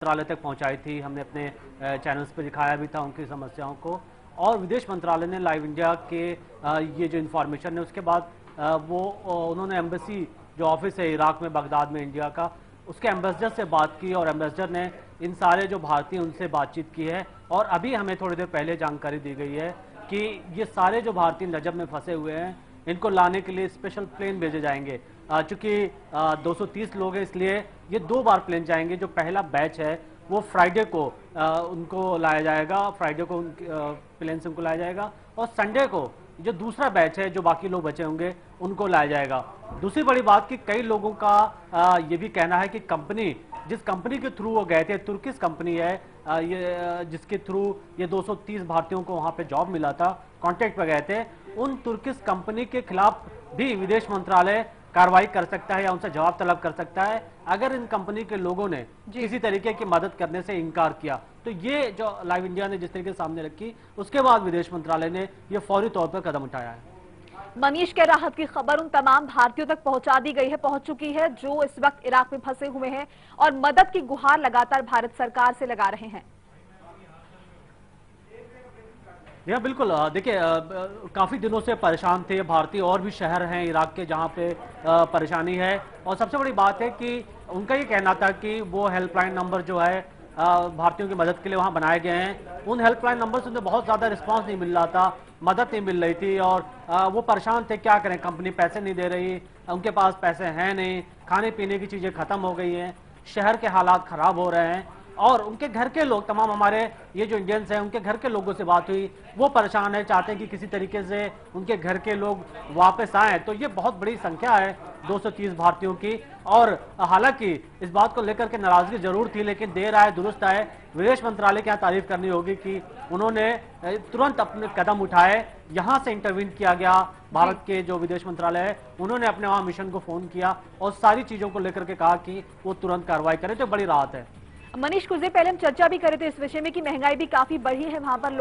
मंत्रालय तक पहुंचाई थी। हमने अपने चैनल्स पे दिखाया भी था उनकी समस्याओं को, और विदेश मंत्रालय ने लाइव इंडिया के ये जो इन्फॉर्मेशन है उसके बाद उन्होंने एम्बेसी जो ऑफिस है इराक में बगदाद में इंडिया का, उसके एम्बेसडर से बात की और एम्बेसडर ने इन सारे जो भारतीय उनसे बातचीत की है। और अभी हमें थोड़ी देर पहले जानकारी दी गई है कि ये सारे जो भारतीय नजब में फंसे हुए हैं इनको लाने के लिए स्पेशल प्लेन भेजे जाएंगे। चूंकि 230 लोग हैं इसलिए ये 2 बार प्लेन जाएंगे। जो पहला बैच है वो फ्राइडे को उनको लाया जाएगा, फ्राइडे को प्लेन से उनको लाया जाएगा, और संडे को जो दूसरा बैच है जो बाकी लोग बचे होंगे उनको लाया जाएगा। दूसरी बड़ी बात कि कई लोगों का ये भी कहना है कि कंपनी, जिस कंपनी के थ्रू वो गए थे, तुर्किश कंपनी है ये, जिसके थ्रू ये 230 भारतीयों को वहां पे जॉब मिला था, कॉन्ट्रैक्ट पे गए थे, उन तुर्किश कंपनी के खिलाफ भी विदेश मंत्रालय कार्रवाई कर सकता है या उनसे जवाब तलब कर सकता है अगर इन कंपनी के लोगों ने किसी तरीके की मदद करने से इनकार किया। तो ये जो लाइव इंडिया ने जिस तरीके से सामने रखी, उसके बाद विदेश मंत्रालय ने ये फौरी तौर पर कदम उठाया है। मनीष के राहत की खबर उन तमाम भारतीयों तक पहुंचा दी गई है, पहुंच चुकी है जो इस वक्त इराक में फंसे हुए हैं और मदद की गुहार लगातार भारत सरकार से लगा रहे हैं। बिल्कुल, देखिए काफी दिनों से परेशान थे भारतीय, और भी शहर हैं इराक के जहां पे परेशानी है। और सबसे बड़ी बात है कि उनका ये कहना था कि वो हेल्पलाइन नंबर जो है भारतीयों की मदद के लिए वहां बनाए गए हैं, उन हेल्पलाइन नंबर से उन्हें बहुत ज्यादा रिस्पांस नहीं मिल रहा था, मदद नहीं मिल रही थी, और वो परेशान थे क्या करें, कंपनी पैसे नहीं दे रही, उनके पास पैसे हैं नहीं, खाने पीने की चीजें खत्म हो गई हैं, शहर के हालात खराब हो रहे हैं। और उनके घर के लोग, तमाम हमारे ये जो इंडियंस हैं उनके घर के लोगों से बात हुई, वो परेशान है, चाहते हैं कि किसी तरीके से उनके घर के लोग वापस आए। तो ये बहुत बड़ी संख्या है 230 भारतीयों की। और हालांकि इस बात को लेकर के नाराजगी जरूर थी, लेकिन देर आए दुरुस्त आए। विदेश मंत्रालय की यहाँ तारीफ करनी होगी कि उन्होंने तुरंत अपने कदम उठाए, यहां से इंटरवीन किया गया। भारत के जो विदेश मंत्रालय है उन्होंने अपने वहां मिशन को फोन किया और सारी चीजों को लेकर के कहा कि वो तुरंत कार्रवाई करें, तो बड़ी राहत है। मनीष, कुछ देर पहले हम चर्चा भी कर रहे थे इस विषय में कि महंगाई भी काफी बढ़ी है, वहां पर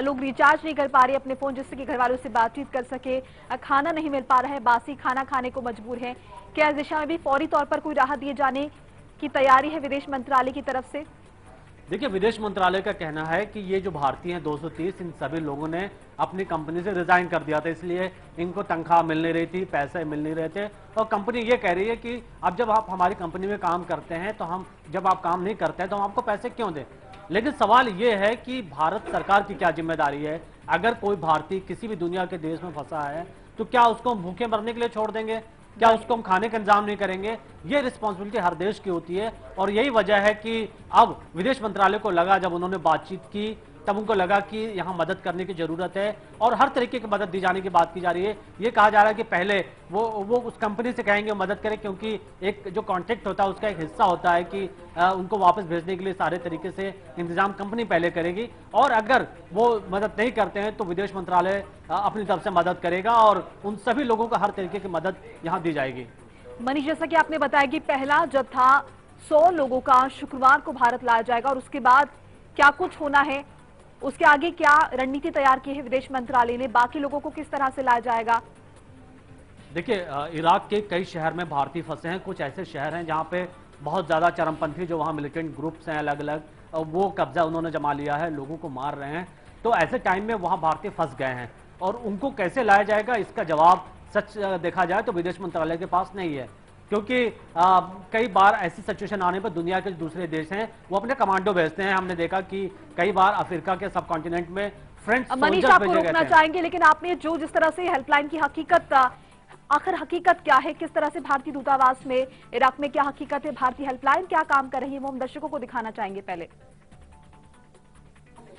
लोग रिचार्ज नहीं कर पा रहे अपने फोन, जिससे कि घर वालों से बातचीत कर सके, खाना नहीं मिल पा रहा है, बासी खाना खाने को मजबूर है। क्या इस दिशा में भी फौरी तौर पर कोई राहत दिए जाने की तैयारी है विदेश मंत्रालय की तरफ से? देखिए, विदेश मंत्रालय का कहना है कि ये जो भारतीय हैं 230, इन सभी लोगों ने अपनी कंपनी से रिजाइन कर दिया था, इसलिए इनको तनख्वाह मिल नहीं रही थी, पैसे मिल नहीं रहे थे। और कंपनी ये कह रही है कि अब जब आप हमारी कंपनी में काम करते हैं तो हम, जब आप काम नहीं करते हैं तो हम आपको पैसे क्यों दें। लेकिन सवाल ये है कि भारत सरकार की क्या जिम्मेदारी है। अगर कोई भारतीय किसी भी दुनिया के देश में फंसा है तो क्या उसको हम भूखे मरने के लिए छोड़ देंगे, क्या उसको हम खाने का इंतजाम नहीं करेंगे? ये रिस्पॉन्सिबिलिटी हर देश की होती है। और यही वजह है कि अब विदेश मंत्रालय को लगा, जब उन्होंने बातचीत की तब उनको लगा कि यहां मदद करने की जरूरत है और हर तरीके की मदद दी जाने की बात की जा रही है। ये कहा जा रहा है कि पहले वो उस कंपनी से कहेंगे मदद करें, क्योंकि एक जो कॉन्ट्रैक्ट होता है उसका एक हिस्सा होता है कि उनको वापस भेजने के लिए सारे तरीके से इंतजाम कंपनी पहले करेगी, और अगर वो मदद नहीं करते हैं तो विदेश मंत्रालय अपनी तरफ से मदद करेगा और उन सभी लोगों को हर तरीके की मदद यहाँ दी जाएगी। मनीष, जैसा कि आपने बताया कि पहला जत्था 100 लोगों का शुक्रवार को भारत लाया जाएगा, और उसके बाद क्या कुछ होना है, उसके आगे क्या रणनीति तैयार की है विदेश मंत्रालय ने, बाकी लोगों को किस तरह से लाया जाएगा? देखिए, इराक के कई शहर में भारतीय फंसे हैं। कुछ ऐसे शहर हैं जहां पे बहुत ज्यादा चरमपंथी जो वहां मिलिटेंट ग्रुप्स हैं अलग अलग, वो कब्जा उन्होंने जमा लिया है, लोगों को मार रहे हैं। तो ऐसे टाइम में वहां भारतीय फंस गए हैं और उनको कैसे लाया जाएगा, इसका जवाब सच देखा जाए तो विदेश मंत्रालय के पास नहीं है। क्योंकि कई बार ऐसी सिचुएशन आने पर दुनिया के दूसरे देश हैं वो अपने कमांडो भेजते हैं। हमने देखा कि कई बार अफ्रीका के सब कॉन्टिनेंट में फ्रेंच मनीष, आपको रोकना चाहेंगे, लेकिन आपने जिस तरह से हेल्पलाइन की हकीकत, आखिर हकीकत क्या है, किस तरह से भारतीय दूतावास में इराक में क्या हकीकत है, भारतीय हेल्पलाइन क्या काम कर रही है, वो हम दर्शकों को दिखाना चाहेंगे पहले।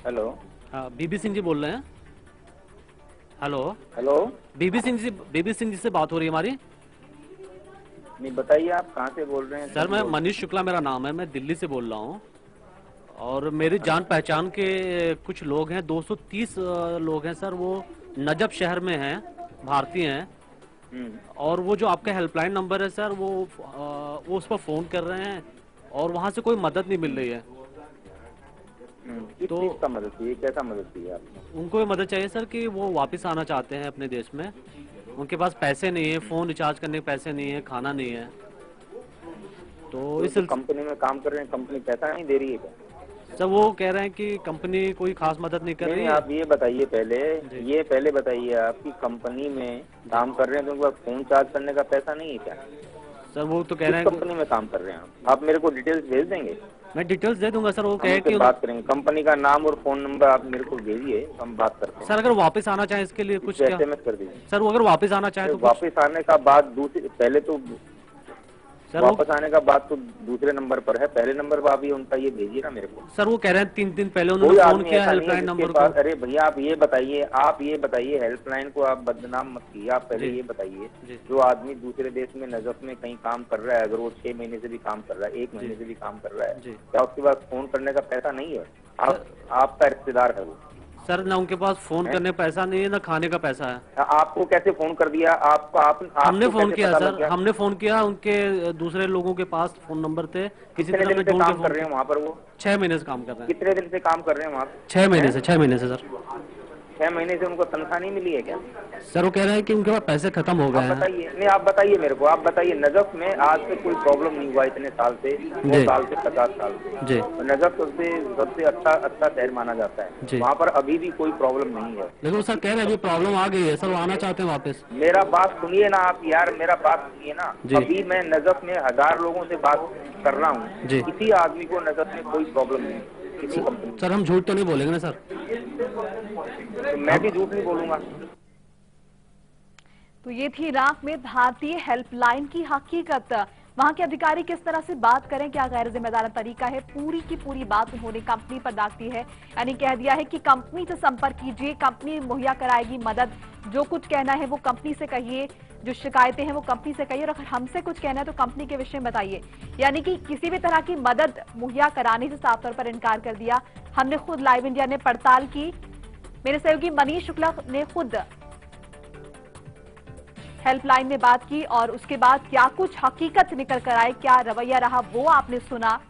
हेलो, बीबी सिंह जी बोल रहे हैं? हेलो हेलो, बीबी सिंह जी से बात हो रही है हमारी? नहीं, बताइए आप कहाँ से बोल रहे हैं? सर, मैं मनीष शुक्ला मेरा नाम है, मैं दिल्ली से बोल रहा हूँ, और मेरी जान पहचान के कुछ लोग हैं, 230 लोग हैं सर, वो नजब शहर में हैं, भारतीय हैं। और वो जो आपका हेल्पलाइन नंबर है सर, वो उस पर फोन कर रहे हैं और वहां से कोई मदद नहीं मिल रही है। किस चीज़ का मदद चाहिए, कैसा मदद चाहिए आपको? उनको ये मदद चाहिए सर कि वो वापस आना चाहते हैं अपने देश में, उनके पास पैसे नहीं है, फोन रिचार्ज करने के पैसे नहीं है, खाना नहीं है। तो इस कंपनी में काम कर रहे हैं, कंपनी पैसा नहीं दे रही है क्या? सर वो कह रहे हैं कि कंपनी कोई खास मदद नहीं कर रही नहीं, है। आप ये बताइए पहले बताइए, आपकी कंपनी में काम कर रहे हैं तो उनके पास फोन चार्ज करने का पैसा नहीं है क्या? सर वो तो कह किस रहे हैं कंपनी में काम कर रहे हैं आप मेरे को डिटेल्स भेज देंगे? मैं डिटेल्स दे दूंगा सर। वो हम कहे उनसे कि बात करेंगे, कंपनी का नाम और फोन नंबर आप मेरे को भेजिए, हम बात करते सर हैं। अगर वापस आना चाहे इसके लिए कुछ क्या? SMS कर दीजिए। सर वो अगर वापस आना चाहे तो कुछ? वापस आने का बाद दूसरे पहले तो सर वो वापस आने का बाद तो दूसरे नंबर पर है, पहले नंबर पर आप ये उनका ये भेजिए ना मेरे को। सर वो कह रहे हैं 3 दिन पहले उन्होंने कोई फोन आदमी किया ऐसा नहीं है हेल्पलाइन जिसके नंबर पास, को। अरे भैया आप ये बताइए हेल्पलाइन को आप बदनाम मत कीजिए। आप पहले जी। ये बताइए, जी। जो आदमी दूसरे देश में नजफ में कहीं काम कर रहा है, अगर वो 6 महीने से भी काम कर रहा है, 1 महीने से भी काम कर रहा है, जी। क्या उसके पास फोन करने का पैसा नहीं है? आपका रिश्तेदार है वो। सर ना उनके पास फोन करने पैसा नहीं है, ना खाने का पैसा है। आपको कैसे फोन कर दिया? हमने आपको फोन कैसे किया पता लग सर, गया? हमने फोन किया, उनके दूसरे लोगों के पास फोन नंबर थे, किसी कितने तरह दिन हमने से ढूंढ के काम फोन कर रहे किया। हैं वहाँ पर वो? 6 महीने से काम कर रहे हैं। कितने दिन से काम कर रहे हैं वहाँ? 6 महीने से, 6 महीने से सर। 6 महीने से उनको तनख्वाह नहीं मिली है क्या? सर वो कह रहे हैं कि उनके पास पैसे खत्म हो गए आप हैं। बताइए, नहीं आप बताइए मेरे को, आप बताइए नजफ में आज से कोई प्रॉब्लम नहीं हुआ इतने साल से, 100 साल से, 50 साल से। जी। नजफ सबसे अच्छा शहर माना जाता जी। है, वहाँ पर अभी भी कोई प्रॉब्लम नहीं है। लेकिन वो सर कह रहे हैं अभी प्रॉब्लम आ गई है सर, वो आना चाहते हैं वापस। मेरा बात सुनिए ना आप यार, मेरा बात सुनिए ना। जी। अभी मैं नजफ में 1000 लोगों से बात कर रहा हूँ, जी। किसी आदमी को नजफ में कोई प्रॉब्लम नहीं है, किसी कंपनी सर हम झूठ तो नहीं बोलेंगे ना सर? में। तो मैं भी झूठ नहीं बोलूंगा। तो ये थी इराक में भारतीय हेल्पलाइन की हकीकत। वहां के अधिकारी किस तरह से बात करें, क्या गैर जिम्मेदार तरीका है, पूरी की पूरी बात उन्होंने कंपनी पर दाग दी है। यानी कह दिया है कि कंपनी से संपर्क कीजिए, कंपनी मुहैया कराएगी मदद, जो कुछ कहना है वो कंपनी से कहिए, जो शिकायतें हैं वो कंपनी से कहिए, और अगर हमसे कुछ कहना है तो कंपनी के विषय में बताइए। यानी कि किसी भी तरह की मदद मुहैया कराने से साफ तौर पर इनकार कर दिया। हमने खुद लाइव इंडिया ने पड़ताल की, मेरे सहयोगी मनीष शुक्ला ने खुद हेल्पलाइन में बात की और उसके बाद क्या कुछ हकीकत निकल कर आए, क्या रवैया रहा, वो आपने सुना।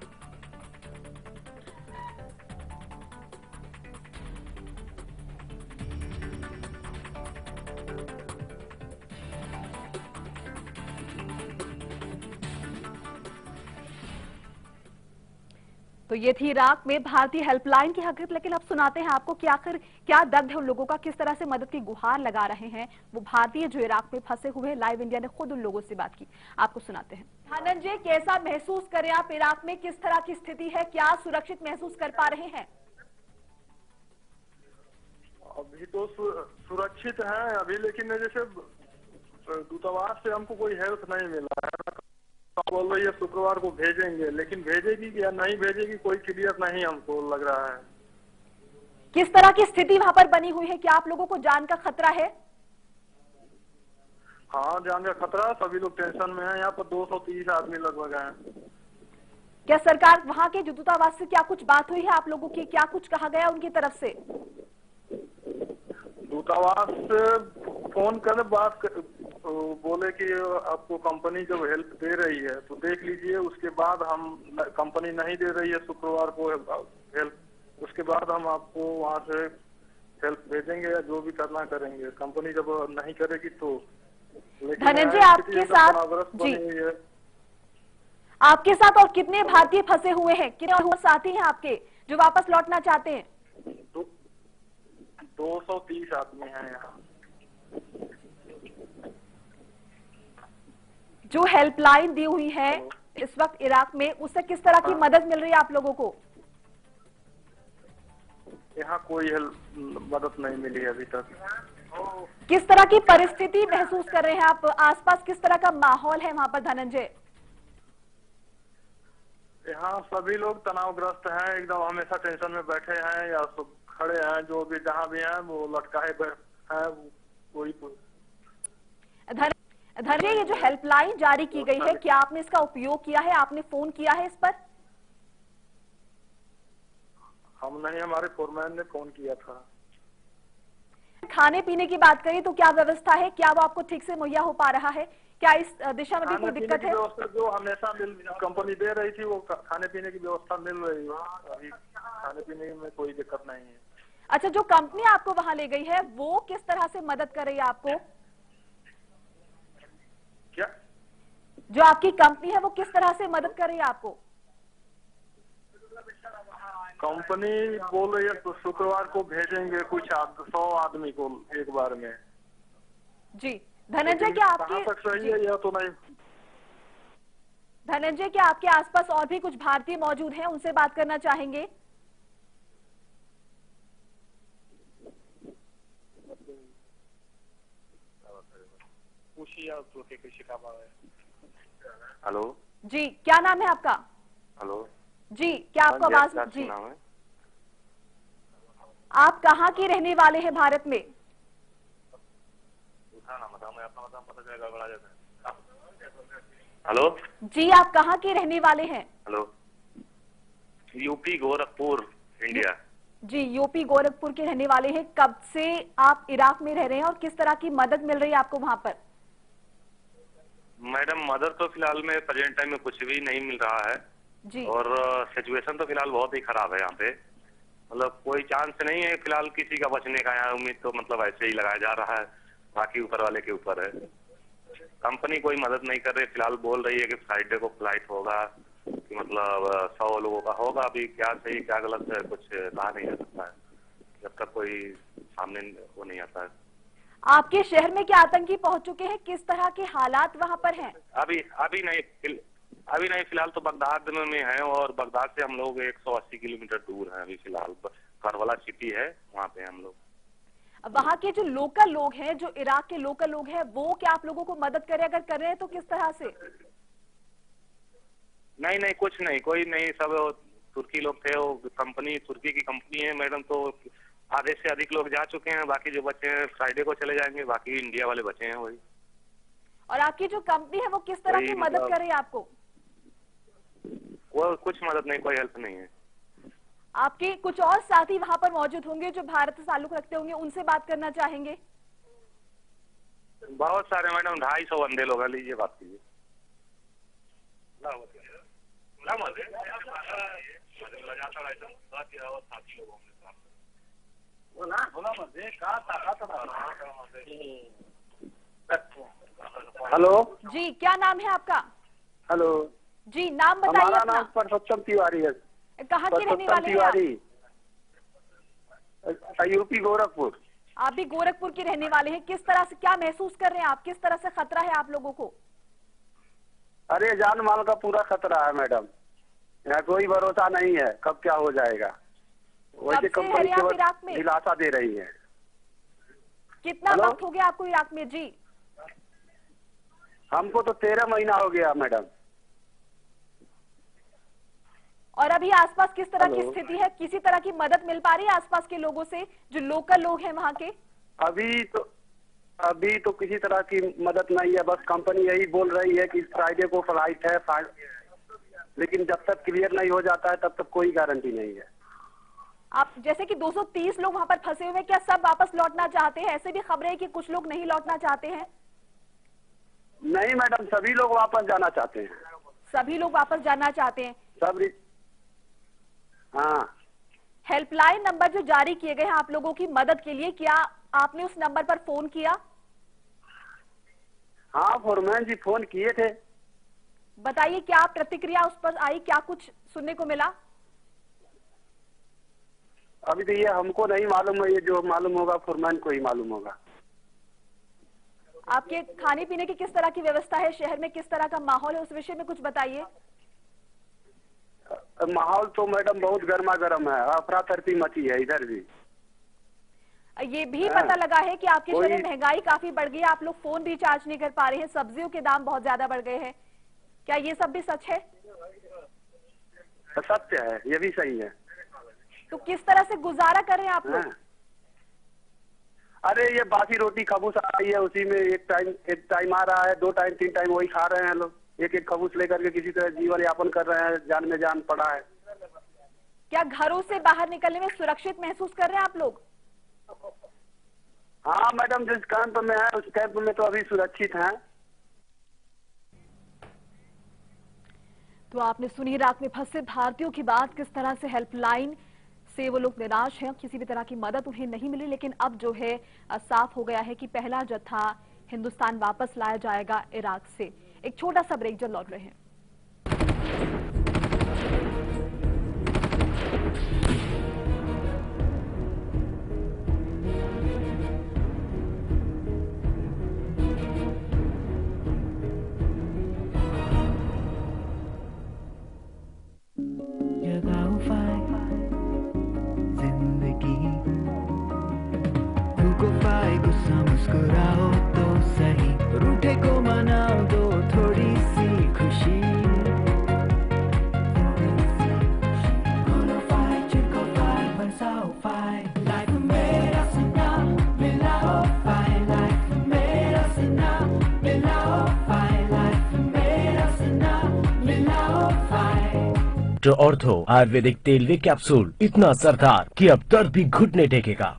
तो ये थी इराक में भारतीय हेल्पलाइन की हकीकत। लेकिन अब सुनाते हैं आपको कि आखिर क्या दर्द है उन लोगों का, किस तरह से मदद की गुहार लगा रहे हैं वो भारतीय जो इराक में फंसे हुए। लाइव इंडिया ने खुद उन लोगों से बात की, आपको सुनाते हैं। धनंजय, कैसा महसूस करें आप इराक में, किस तरह की स्थिति है, क्या सुरक्षित महसूस कर पा रहे हैं? अभी तो सुरक्षित है अभी, लेकिन जैसे दूतावास से हमको कोई हेल्प नहीं मिला है। बोल रही है शुक्रवार को भेजेंगे, लेकिन भेजेगी या नहीं भेजेगी कोई क्लियर नहीं हमको लग रहा है। किस तरह की स्थिति वहां पर बनी हुई है, क्या आप लोगों को जान का खतरा है? हाँ, जान का खतरा, सभी लोग टेंशन में हैं। यहाँ पर 230 आदमी लगभग हैं। क्या सरकार वहां के जो दूतावास से क्या कुछ बात हुई है आप लोगों की, क्या कुछ कहा गया उनकी तरफ से? दूतावास फोन कर बोले कि आपको कंपनी जब हेल्प दे रही है तो देख लीजिए, उसके बाद हम, कंपनी नहीं दे रही है शुक्रवार को हेल्प, उसके बाद हम आपको वहां से हेल्प भेजेंगे या जो भी करना करेंगे। कंपनी जब नहीं करेगी तो। धनंजय, आपके साथ जी, आपके साथ और कितने भारतीय फंसे हुए हैं, कितने और साथी हैं आपके जो वापस लौटना चाहते हैं? 230 आदमी हैं यहाँ। जो हेल्पलाइन दी हुई है इस वक्त इराक में, उससे किस तरह की मदद मिल रही है आप लोगों को? यहाँ कोई मदद नहीं मिली अभी तक। किस तरह की परिस्थिति महसूस कर रहे हैं आप, आसपास किस तरह का माहौल है वहां पर धनंजय? यहाँ सभी लोग तनावग्रस्त हैं, एकदम हमेशा टेंशन में बैठे हैं या खड़े हैं, जो भी जहाँ भी हैं वो लटकाए हैं। कोई धनंजय, ये जो हेल्पलाइन जारी की गई है, क्या आपने इसका उपयोग किया है, आपने फोन किया है इस पर? हम नहीं, हमारे फोरमैन ने फोन किया था। खाने पीने की बात करें तो क्या व्यवस्था है, क्या वो आपको ठीक से मुहैया हो पा रहा है, क्या इस दिशा में भी कोई दिक्कत है? जो हमेशा कंपनी दे रही थी वो खाने पीने की व्यवस्था मिल रही है, अभी खाने पीने में कोई दिक्कत नहीं है। अच्छा, जो कंपनी आपको वहां ले गई है वो किस तरह से मदद कर रही है आपको? क्या जो आपकी कंपनी है वो किस तरह से मदद कर रही है आपको? कंपनी बोल रही है तो शुक्रवार को भेजेंगे कुछ 100 आदमी को एक बार में। जी धनंजय, क्या कहाँ आपके तक सही है यह तो नहीं। धनंजय, क्या आपके आसपास और भी कुछ भारतीय मौजूद हैं, उनसे बात करना चाहेंगे? हेलो जी, क्या नाम है आपका? हेलो जी, क्या आपको आवाज? जी, नाम है। आप कहाँ के रहने वाले हैं भारत में? हेलो जी, आप कहाँ के रहने वाले हैं? Hello, UP Gorakhpur India. जी, यूपी गोरखपुर के रहने वाले हैं। कब से आप इराक में रह रहे हैं और किस तरह की मदद मिल रही है आपको वहां पर? मैडम मदद तो फिलहाल में प्रेजेंट टाइम में कुछ भी नहीं मिल रहा है जी, और सिचुएशन तो फिलहाल बहुत ही खराब है यहाँ पे। मतलब कोई चांस नहीं है फिलहाल किसी का बचने का। यहाँ उम्मीद तो मतलब ऐसे ही लगाया जा रहा है, बाकी ऊपर वाले के ऊपर है। कंपनी कोई मदद नहीं कर रही फिलहाल। बोल रही है कि फ्राइडे को फ्लाइट होगा, कि मतलब 100 लोगों का होगा। अभी क्या सही क्या गलत है कुछ कहा नहीं जा सकता है जब तक कोई सामने वो नहीं आता है। आपके शहर में क्या आतंकी पहुंच चुके हैं? किस तरह के हालात वहां पर हैं? अभी नहीं फिलहाल तो बगदाद में है और बगदाद से हम लोग 180 किलोमीटर दूर हैं अभी फिलहाल। करबला सिटी है, वहाँ पे हम लोग। वहां के जो लोकल लोग हैं, जो इराक के लोकल लोग हैं, वो क्या आप लोगों को मदद करे? अगर कर रहे हैं तो किस तरह से? नहीं कुछ नहीं, कोई नहीं। सब तुर्की लोग थे। वो कंपनी तुर्की की कंपनी है मैडम, तो आधे से अधिक लोग जा चुके हैं। बाकी जो बचे हैं फ्राइडे को चले जाएंगे। बाकी इंडिया वाले बचे हैं वही। और आपकी जो कंपनी है वो किस तरह की मदद कर रही है आपको? वो कुछ मदद नहीं, कोई हेल्प नहीं है। आपके कुछ और साथी वहां पर मौजूद होंगे जो भारत से ताल्लुक रखते होंगे, उनसे बात करना चाहेंगे? बहुत सारे मैडम, 250 बंदे लोग हैं। लीजिए बात कीजिए। हेलो जी, क्या नाम है आपका? हेलो, जी, नाम बताइए हमारा अपना। नाम परसोत्तम तिवारी है। कहाँ के रहने परसोत्तम वाले हैं आप? तिवारी, यूपी गोरखपुर। आप भी गोरखपुर के रहने वाले हैं। किस तरह से क्या महसूस कर रहे हैं आप? किस तरह से खतरा है आप लोगों को? अरे जान माल का पूरा खतरा है मैडम। यहाँ कोई भरोसा नहीं है कब क्या हो जाएगा। वैसे कब से है कंपनी आप इराक में? दिलासा दे रही है। कितना हेलो? वक्त हो गया आपको इराक में? जी, हमको तो 13 महीना हो गया मैडम। और अभी आसपास किस तरह की हेलो? स्थिति है? किसी तरह की मदद मिल पा रही है आसपास के लोगों से, जो लोकल लोग हैं वहां के? अभी तो किसी तरह की मदद नहीं है। बस कंपनी यही बोल रही है कि फ्राइडे को फ्लाइट है, लेकिन जब तक क्लियर नहीं हो जाता है तब तक कोई गारंटी नहीं है। आप जैसे कि 230 लोग वहां पर फंसे हुए हैं, क्या सब वापस लौटना चाहते हैं? ऐसे भी खबरें हैं कि कुछ लोग नहीं लौटना चाहते हैं। नहीं मैडम, सभी लोग वापस जाना चाहते हैं। सभी लोग वापस जाना चाहते हैं। हाँ, हेल्पलाइन नंबर जो जारी किए गए हैं आप लोगों की मदद के लिए, क्या आपने उस नंबर पर फोन किया? हाँ फोरमैन जी फोन किए थे। बताइए क्या प्रतिक्रिया उस पर आई? क्या कुछ सुनने को मिला? अभी तो ये हमको नहीं मालूम है। ये जो मालूम होगा फोरमैन को ही मालूम होगा। आपके खाने पीने की किस तरह की व्यवस्था है? शहर में किस तरह का माहौल है? उस विषय में कुछ बताइए। माहौल तो मैडम बहुत गर्मा गर्म है। अफरा तफरी मची है इधर भी। ये भी पता लगा है कि आपके शहर में कोई महंगाई काफी बढ़ गई है। आप लोग फोन रिचार्ज नहीं कर पा रहे हैं, सब्जियों के दाम बहुत ज्यादा बढ़ गए हैं। क्या ये सब भी सच है? सत्य है, ये भी सही है। तो किस तरह से गुजारा कर रहे हैं आप लोग? हाँ। अरे ये बासी रोटी खबूस आ रही है, उसी में एक टाइम आ रहा है, 2 टाइम 3 टाइम वही खा रहे हैं लोग। एक एक खबूस लेकर के किसी तरह जीवन यापन कर रहे हैं। जान में जान पड़ा है। क्या घरों से बाहर निकलने में सुरक्षित महसूस कर रहे हैं आप लोग? हाँ मैडम, जिस कैंप में है उस कैंप में तो अभी सुरक्षित हैं। तो आपने सुनी इराक में फंसे भारतीयों की बात, किस तरह से हेल्पलाइन से वो लोग निराश हैं, किसी भी तरह की मदद उन्हें नहीं मिली। लेकिन अब जो है साफ हो गया है कि पहला जत्था हिंदुस्तान वापस लाया जाएगा इराक से। एक छोटा सा ब्रेक, जल्द लौट रहे हैं। मुस्कुराओ तो सही, रूठे को मनाओ दो थोड़ी सी खुशी। बरसाओ फाय, लाइफ मेरा सीना मिलाओ फाय, लाइफ मेरा सीना मिलाओ फाय, लाइफ मेरा सीना मिलाओ फाय। ऑर्थो आयुर्वेदिक तेल वे कैप्सूल इतना असरदार कि अब दर्द भी घुटने टेकेगा।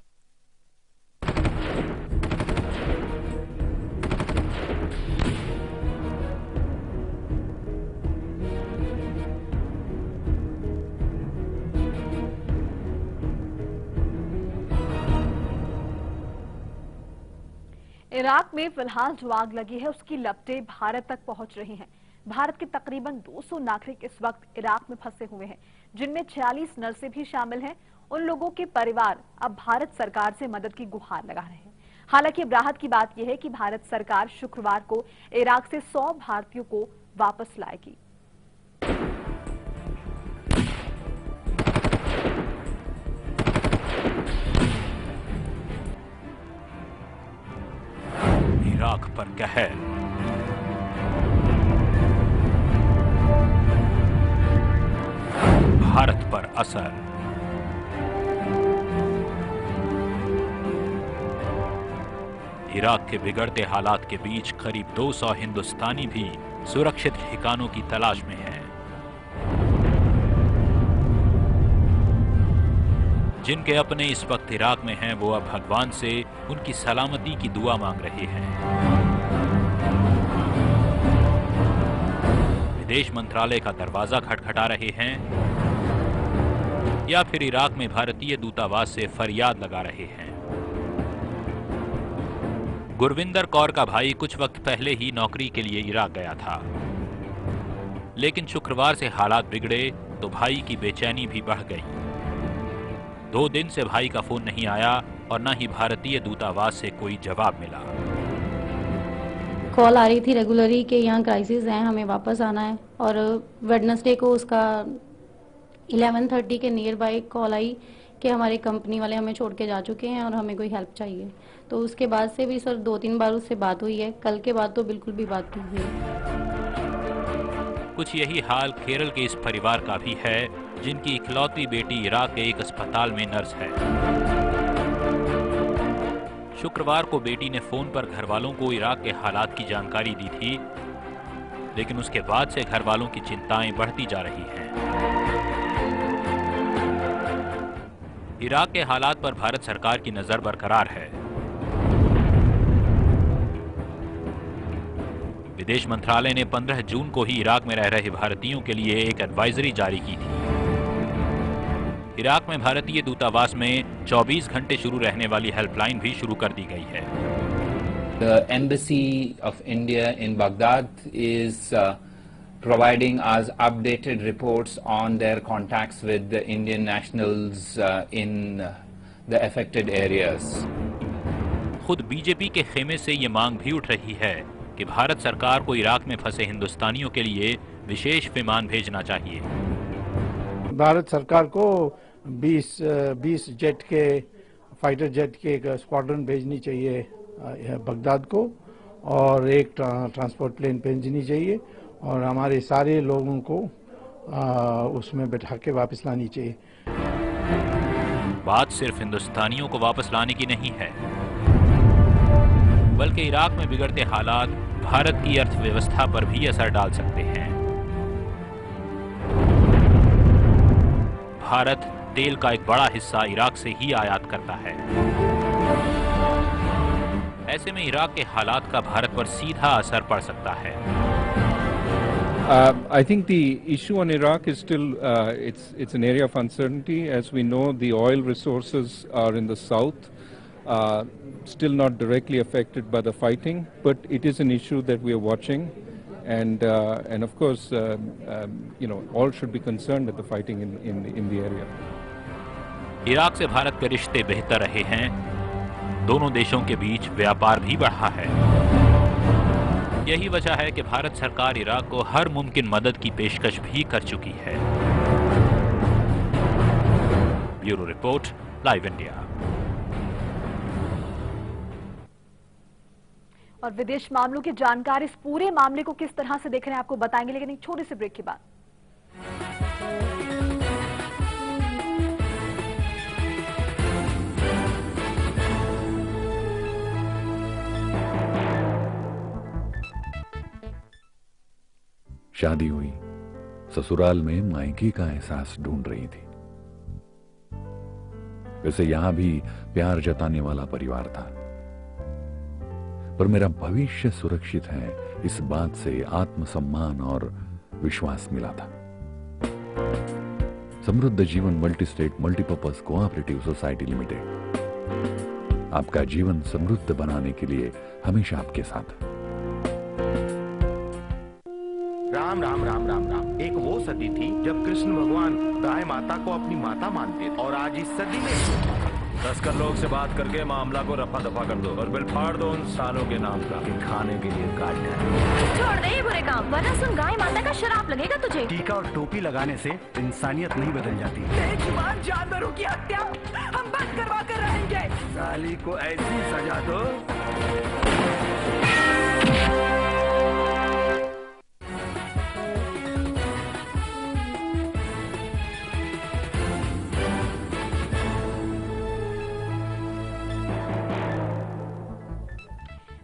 इराक में फिलहाल जो आग लगी है उसकी लपटें भारत तक पहुंच रही हैं। भारत के तकरीबन 200 नागरिक इस वक्त इराक में फंसे हुए हैं, जिनमें 46 नर्सें भी शामिल हैं। उन लोगों के परिवार अब भारत सरकार से मदद की गुहार लगा रहे हैं। हालांकि अब राहत की बात यह है कि भारत सरकार शुक्रवार को इराक से 100 भारतीयों को वापस लाएगी। इराक पर कहर, भारत पर असर। इराक के बिगड़ते हालात के बीच करीब 200 हिंदुस्तानी भी सुरक्षित ठिकानों की तलाश में हैं। जिनके अपने इस वक्त इराक में हैं, वो अब भगवान से उनकी सलामती की दुआ मांग रहे हैं। विदेश मंत्रालय का दरवाजा खटखटा रहे हैं या फिर इराक में भारतीय दूतावास से फरियाद लगा रहे हैं। गुरविंदर कौर का भाई कुछ वक्त पहले ही नौकरी के लिए इराक गया था, लेकिन शुक्रवार से हालात बिगड़े तो भाई की बेचैनी भी बढ़ गई। 2 दिन से भाई का फोन नहीं आया और न ही भारतीय दूतावास से कोई जवाब मिला। कॉल आ रही थी रेगुलरली कि यहाँ क्राइसिस है, हमें वापस आना है, और वेडनेसडे को उसका 11:30 के नियर बाय कॉल आई कि हमारी कंपनी वाले हमें छोड़ के जा चुके हैं और हमें कोई हेल्प चाहिए। तो उसके बाद से भी सर 2-3 बार उससे बात हुई है, कल के बाद तो बिल्कुल भी बात नहीं हुई। कुछ यही हाल केरल के इस परिवार का भी है, जिनकी इकलौती बेटी इराक के एक अस्पताल में नर्स है। शुक्रवार को बेटी ने फोन पर घर वालों को इराक के हालात की जानकारी दी थी, लेकिन उसके बाद से घर वालों की चिंताएं बढ़ती जा रही हैं। इराक के हालात पर भारत सरकार की नजर बरकरार है। विदेश मंत्रालय ने 15 जून को ही इराक में रह रहे भारतीयों के लिए एक एडवाइजरी जारी की थी। इराक में भारतीय दूतावास में 24 घंटे शुरू रहने वाली हेल्पलाइन भी शुरू कर दी गई है। The Embassy of India in Baghdad is providing us updated reports on their contacts with the Indian nationals in the affected areas. खुद बीजेपी के खेमे से ये मांग भी उठ रही है कि भारत सरकार को इराक में फंसे हिंदुस्तानियों के लिए विशेष विमान भेजना चाहिए। भारत सरकार को 20 जेट के फाइटर जेट के एक स्क्वाड्रन भेजनी चाहिए बगदाद को, और एक ट्रांसपोर्ट प्लेन भेजनी चाहिए, और हमारे सारे लोगों को उसमें बैठा के वापस लानी चाहिए। बात सिर्फ हिंदुस्तानियों को वापस लाने की नहीं है, बल्कि इराक में बिगड़ते हालात भारत की अर्थव्यवस्था पर भी असर डाल सकते हैं। भारत तेल का एक बड़ा हिस्सा इराक से ही आयात करता है। ऐसे में इराक के हालात का भारत पर सीधा असर पड़ सकता है। I think the issue on Iraq is still it's an area of uncertainty. As we know, the oil resources are in the south, still not directly affected by the fighting, but it is an issue that we are watching. and of course, all should be concerned with the fighting in the area. Iraq से भारत के रिश्ते बेहतर रहे हैं, दोनों देशों के बीच व्यापार भी बढ़ा है। यही वजह है कि भारत सरकार इराक को हर मुमकिन मदद की पेशकश भी कर चुकी है। Bureau report, live India. और विदेश मामलों की जानकारी इस पूरे मामले को किस तरह से देख रहे हैं आपको बताएंगे, लेकिन एक छोटे से ब्रेक के बाद। शादी हुई, ससुराल में मायके का एहसास ढूंढ रही थी। वैसे यहां भी प्यार जताने वाला परिवार था, पर मेरा भविष्य सुरक्षित है इस बात से आत्मसम्मान और विश्वास मिला था। समृद्ध जीवन multi state multipurpose cooperative society limited आपका जीवन समृद्ध बनाने के लिए हमेशा आपके साथ। राम राम राम राम राम। एक वो सदी थी जब कृष्ण भगवान गाय माता को अपनी माता मानते थे, और आज इस सदी में तस्कर लोग से बात करके मामला को रफा दफा कर दो और बिल फाड़ दो उन सालों के नाम का खाने के लिए काट है। छोड़ दे ये बुरे काम, वरना सुन गाय माता का शराब लगेगा तुझे। टीका और टोपी लगाने से इंसानियत नहीं बदल जाती। बेजुबान जानवरों की हत्या हम बंद करवा कर रहेंगे। साली को ऐसी सजा दो।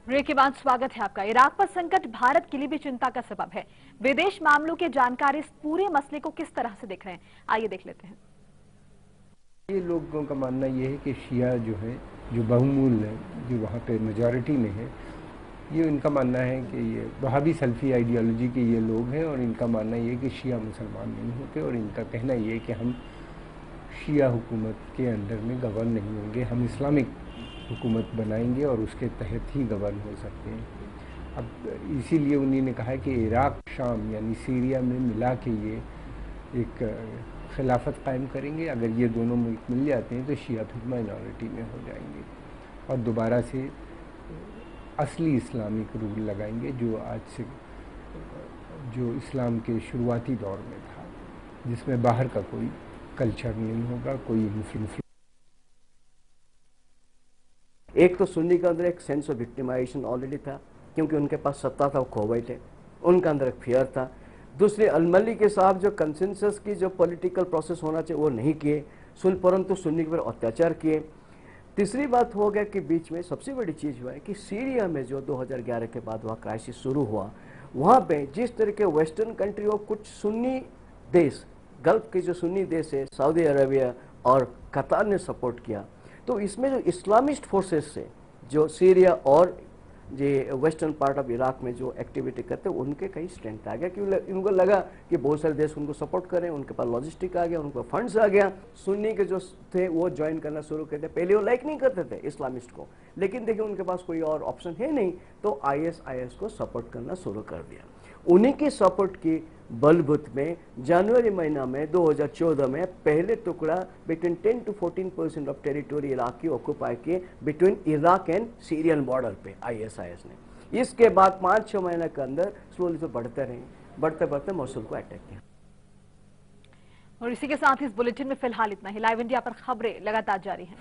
ब्रेक के बाद स्वागत है आपका। इराक पर संकट भारत के लिए भी चिंता का सबब है। विदेश मामलों की जानकारी इस पूरे मसले को किस तरह से देख रहे हैं, आइए देख लेते हैं। ये लोगों का मानना ये है कि शिया जो है, जो बहुमूल्य है, जो वहाँ पे मेजॉरिटी में है, ये इनका मानना है कि ये वहाबी सल्फी आइडियोलॉजी के ये लोग हैं, और इनका मानना ये है कि शिया मुसलमान नहीं होते, और इनका कहना ये है कि हम शिया हुकूमत के अंडर में गवर्न नहीं होंगे, हम इस्लामिक हुकूमत बनाएंगे और उसके तहत ही गवर्न हो सकते हैं। अब इसीलिए उन्होंने कहा है कि इराक, शाम यानी सीरिया में मिला के ये एक खिलाफत कायम करेंगे। अगर ये दोनों मुल्क मिल जाते हैं तो शिया फिर माइनॉरिटी में हो जाएंगे और दोबारा से असली इस्लामिक रूल लगाएंगे, जो आज से जो इस्लाम के शुरुआती दौर में था, जिसमें बाहर का कोई कल्चर नहीं होगा, कोई मुस्लिम। एक तो सुन्नी के अंदर एक सेंस ऑफ विक्टिमाइजेशन ऑलरेडी था, क्योंकि उनके पास सत्ता था, वो खो गए थे, उनके अंदर एक फियर था। दूसरे, अलमली के साथ जो कंसेंसस की जो पॉलिटिकल प्रोसेस होना चाहिए वो नहीं किए, परंतु सुन्नी के ऊपर अत्याचार किए। तीसरी बात हो गया कि बीच में सबसे बड़ी चीज़ हुआ है कि सीरिया में जो 2011 के बाद वहाँ क्राइसिस शुरू हुआ, वहाँ पे जिस तरह के वेस्टर्न कंट्री और कुछ सुन्नी देश, गल्फ के जो सुन्नी देश है, सऊदी अरेबिया और कतार ने सपोर्ट किया, तो इसमें जो इस्लामिस्ट फोर्सेस से जो सीरिया और ये वेस्टर्न पार्ट ऑफ इराक में जो एक्टिविटी करते हैं, उनके कई स्ट्रेंथ आ गया, क्योंकि उनको लगा कि बहुत सारे देश उनको सपोर्ट करें, उनके पास लॉजिस्टिक आ गया, उनको फंड्स आ गया। सुन्नी के जो थे वो ज्वाइन करना शुरू करते। पहले वो लाइक नहीं करते थे इस्लामिस्ट को, लेकिन देखिए उनके पास कोई और ऑप्शन है नहीं, तो ISIS को सपोर्ट करना शुरू कर दिया। उन्हीं की सपोर्ट की बलबूत में जनवरी महीना में 2014 में पहले टुकड़ा between 10 to 14% of territory Iraq की ऑक्यूपाई किए between Iraq and Syrian border पे ISIS ने। इसके बाद 5-6 महीने के अंदर स्लोली से बढ़ते रहे, बढ़ते बढ़ते मोसुल को अटैक किया। और इसी के साथ इस बुलेटिन में फिलहाल इतना ही। लाइव इंडिया पर खबरें लगातार जारी हैं।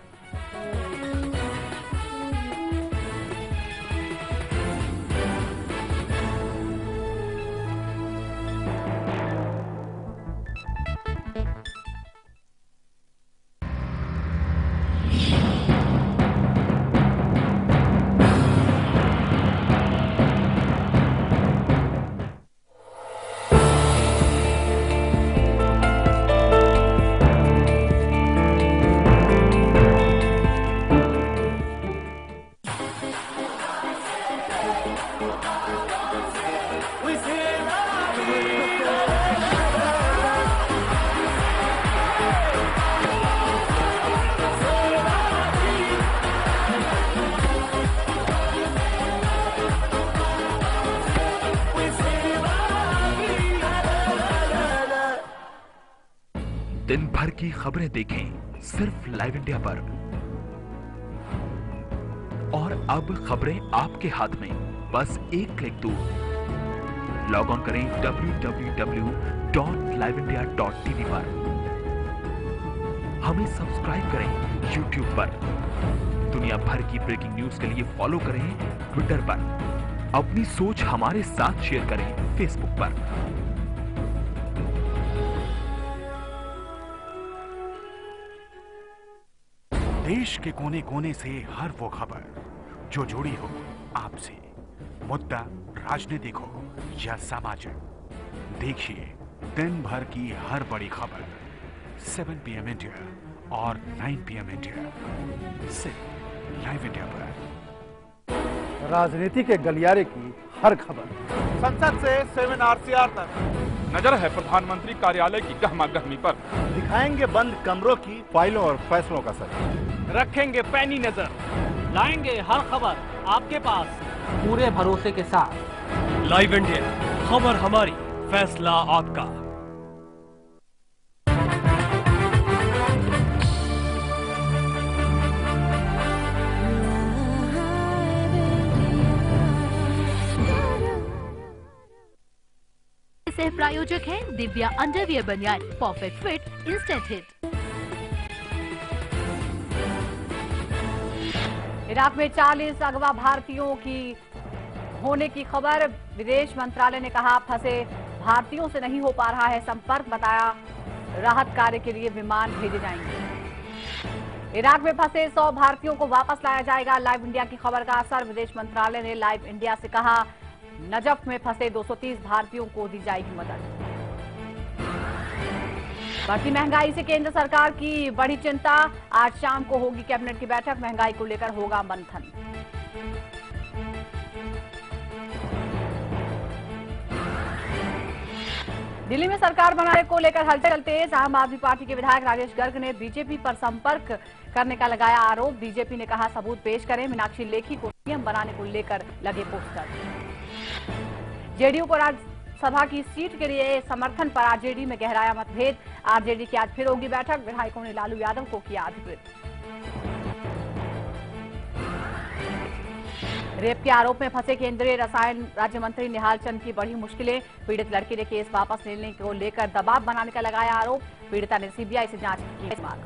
की खबरें देखें सिर्फ लाइव इंडिया पर। और अब खबरें आपके हाथ में, बस एक क्लिक दूर। लॉग ऑन करें www.liveindia.tv पर। हमें सब्सक्राइब करें YouTube पर। दुनिया भर की ब्रेकिंग न्यूज के लिए फॉलो करें ट्विटर पर। अपनी सोच हमारे साथ शेयर करें फेसबुक पर। देश के कोने कोने से हर वो खबर जो जुड़ी हो आपसे, मुद्दा राजनीतिक हो या सामाजिक, देखिए दिन भर की हर बड़ी खबर 7 PM इंडिया और 9 PM इंडिया, सिर्फ लाइव इंडिया पर। राजनीति के गलियारे की हर खबर, संसद से 7 RCR तक, नजर है प्रधानमंत्री कार्यालय की गहमा गहमी पर। दिखाएंगे बंद कमरों की फाइलों और फैसलों का सच, रखेंगे पैनी नजर, लाएंगे हर खबर आपके पास पूरे भरोसे के साथ। लाइव इंडिया, खबर हमारी, फैसला आपका। सह प्रायोजक है दिव्या अंडरवियर बनियान, perfect fit, instant hit. Iraq में 40 अगवा भारतीयों की होने की खबर। विदेश मंत्रालय ने कहा फंसे भारतीयों से नहीं हो पा रहा है संपर्क, बताया राहत कार्य के लिए विमान भेजे जाएंगे। इराक में फंसे 100 भारतीयों को वापस लाया जाएगा। लाइव इंडिया की खबर का असर। विदेश मंत्रालय ने लाइव इंडिया से कहा नजफ में फंसे 230 भारतीयों को दी जाएगी मदद। बढ़ती महंगाई से केंद्र सरकार की बड़ी चिंता। आज शाम को होगी कैबिनेट की बैठक, महंगाई को लेकर होगा मंथन। दिल्ली में सरकार बनाने को लेकर हलचल तेज। आम आदमी पार्टी के विधायक राजेश गर्ग ने बीजेपी पर संपर्क करने का लगाया आरोप। बीजेपी ने कहा सबूत पेश करें। मीनाक्षी लेखी को सीएम बनाने को लेकर लगे पोस्टर। जेडीयू को राज्यसभा की सीट के लिए समर्थन पर आरजेडी में गहराया मतभेद। आरजेडी की आज फिर होगी बैठक। विधायकों ने लालू यादव को किया अधिकृत। रेप के आरोप में फंसे केंद्रीय रसायन राज्य मंत्री निहाल चंद की बड़ी मुश्किलें। पीड़ित लड़की ने केस वापस लेने को लेकर दबाव बनाने का लगाया आरोप। पीड़िता ने सीबीआई से जांच की मांग।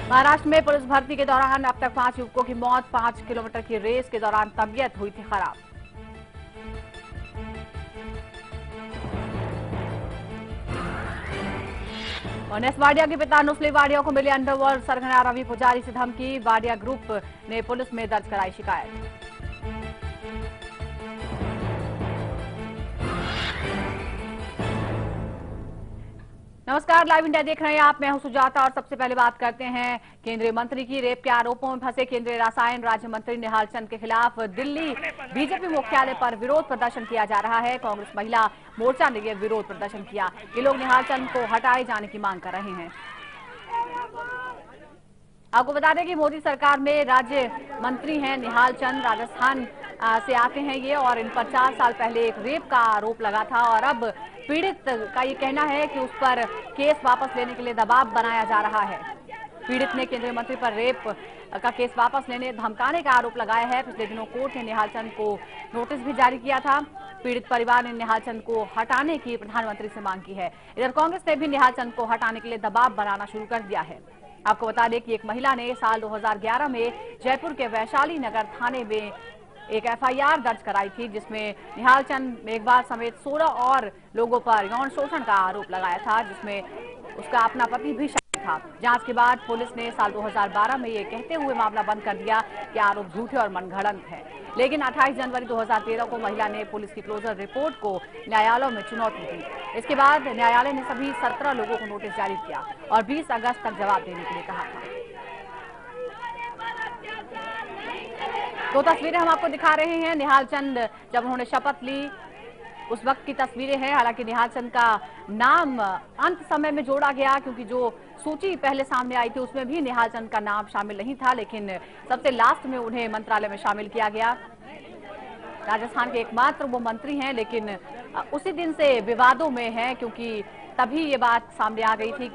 महाराष्ट्र में पुलिस भर्ती के दौरान अब तक 5 युवकों की मौत। 5 किलोमीटर की रेस के दौरान तबीयत हुई थी खराब। और नेस वाडिया के पिता नुस्ली वाडिया को मिले अंडरवर्ल्ड सरगना रवि पुजारी से धमकी। वाडिया ग्रुप ने पुलिस में दर्ज कराई शिकायत। नमस्कार, लाइव इंडिया देख रहे हैं आप। मैं हूं सुजाता और सबसे पहले बात करते हैं केंद्रीय मंत्री की। रेप के आरोपों में फंसे केंद्रीय रसायन राज्य मंत्री निहाल चंद के खिलाफ दिल्ली बीजेपी मुख्यालय पर विरोध प्रदर्शन किया जा रहा है। कांग्रेस महिला मोर्चा ने यह विरोध प्रदर्शन किया। ये लोग निहाल चंद को हटाए जाने की मांग कर रहे हैं। आपको बता दें कि मोदी सरकार में राज्य मंत्री हैं निहाल चंद। राजस्थान से आते हैं ये और इन पर 4 साल पहले एक रेप का आरोप लगा था और अब पीड़ित का ये कहना है कि उस पर केस वापस लेने के लिए दबाव बनाया जा रहा है। पीड़ित ने केंद्रीय मंत्री पर रेप का केस वापस लेने धमकाने का आरोप लगाया है। पिछले दिनों कोर्ट ने निहाल चंद को नोटिस भी जारी किया था। पीड़ित परिवार ने निहाल चंद को हटाने की प्रधानमंत्री से मांग की है। इधर कांग्रेस ने भी निहाल चंद को हटाने के लिए दबाव बनाना शुरू कर दिया है। आपको बता दें कि एक महिला ने साल 2011 में जयपुर के वैशाली नगर थाने में एक FIR दर्ज कराई थी, जिसमें निहाल चंद मेघवाल समेत 16 और लोगों पर यौन शोषण का आरोप लगाया था, जिसमें उसका अपना पति भी शामिल था। जांच के बाद पुलिस ने साल 2012 में ये कहते हुए मामला बंद कर दिया कि आरोप झूठे और मनगढ़ंत है। लेकिन 28 जनवरी 2013 को महिला ने पुलिस की क्लोजर रिपोर्ट को न्यायालय में चुनौती दी। इसके बाद न्यायालय ने सभी 17 लोगों को नोटिस जारी किया और 20 अगस्त तक जवाब देने के लिए कहा था। दो तस्वीरें हम आपको दिखा रहे हैं। निहाल चंद जब उन्होंने शपथ ली उस वक्त की तस्वीरें हैं। हालांकि निहाल चंद का नाम अंत समय में जोड़ा गया, क्योंकि जो सूची पहले सामने आई थी उसमें भी निहाल चंद का नाम शामिल नहीं था, लेकिन सबसे लास्ट में उन्हें मंत्रालय में शामिल किया गया। राजस्थान के एकमात्र वो मंत्री हैं, लेकिन उसी दिन से विवादों में हैं, क्योंकि तभी ये बात सामने आ गई थी कि